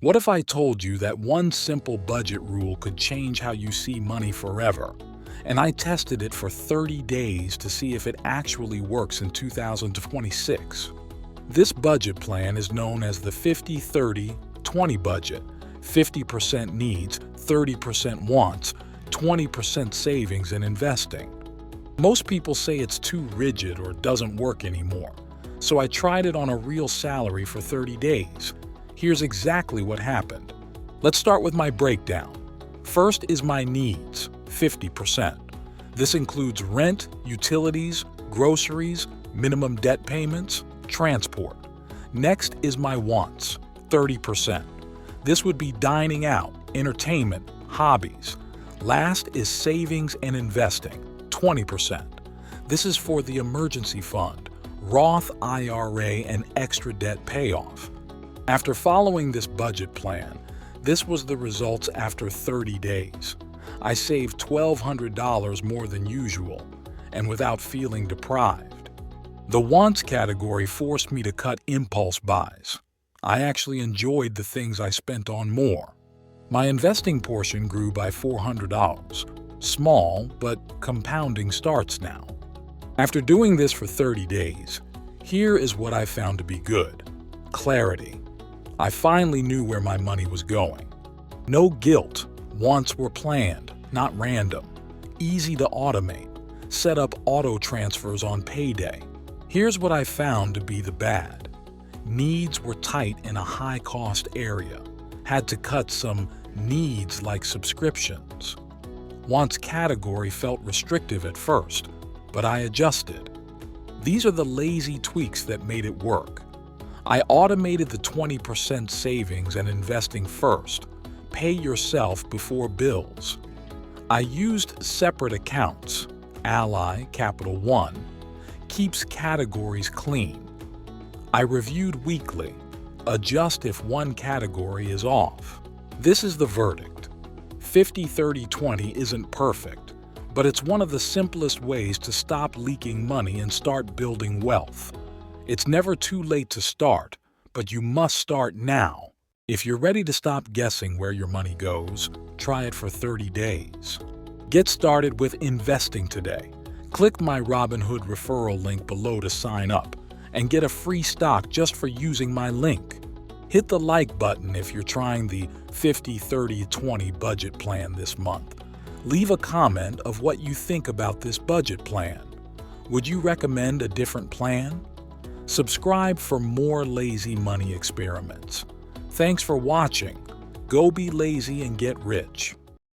What if I told you that one simple budget rule could change how you see money forever? And I tested it for 30 days to see if it actually works in 2026. This budget plan is known as the 50-30-20 budget. 50% needs, 30% wants, 20% savings and investing. Most people say it's too rigid or doesn't work anymore. So I tried it on a real salary for 30 days. Here's exactly what happened. Let's start with my breakdown. First is my needs, 50%. This includes rent, utilities, groceries, minimum debt payments, transport. Next is my wants, 30%. This would be dining out, entertainment, hobbies. Last is savings and investing, 20%. This is for the emergency fund, Roth IRA, and extra debt payoff. After following this budget plan, this was the results after 30 days. I saved $1,200 more than usual, and without feeling deprived. The wants category forced me to cut impulse buys. I actually enjoyed the things I spent on more. My investing portion grew by $400. Small, but compounding starts now. After doing this for 30 days, here is what I found to be good. Clarity. I finally knew where my money was going. No guilt. Wants were planned, not random. Easy to automate. Set up auto transfers on payday. Here's what I found to be the bad. Needs were tight in a high-cost area. Had to cut some needs like subscriptions. Wants category felt restrictive at first, but I adjusted. These are the lazy tweaks that made it work. I automated the 20% savings and investing first. Pay yourself before bills. I used separate accounts. Ally, Capital One, keeps categories clean. I reviewed weekly. Adjust if one category is off. This is the verdict. 50-30-20 isn't perfect, but it's one of the simplest ways to stop leaking money and start building wealth. It's never too late to start, but you must start now. If you're ready to stop guessing where your money goes, try it for 30 days. Get started with investing today. Click my Robinhood referral link below to sign up and get a free stock just for using my link. Hit the like button if you're trying the 50-30-20 budget plan this month. Leave a comment of what you think about this budget plan. Would you recommend a different plan? Subscribe for more lazy money experiments. Thanks for watching. Go be lazy and get rich.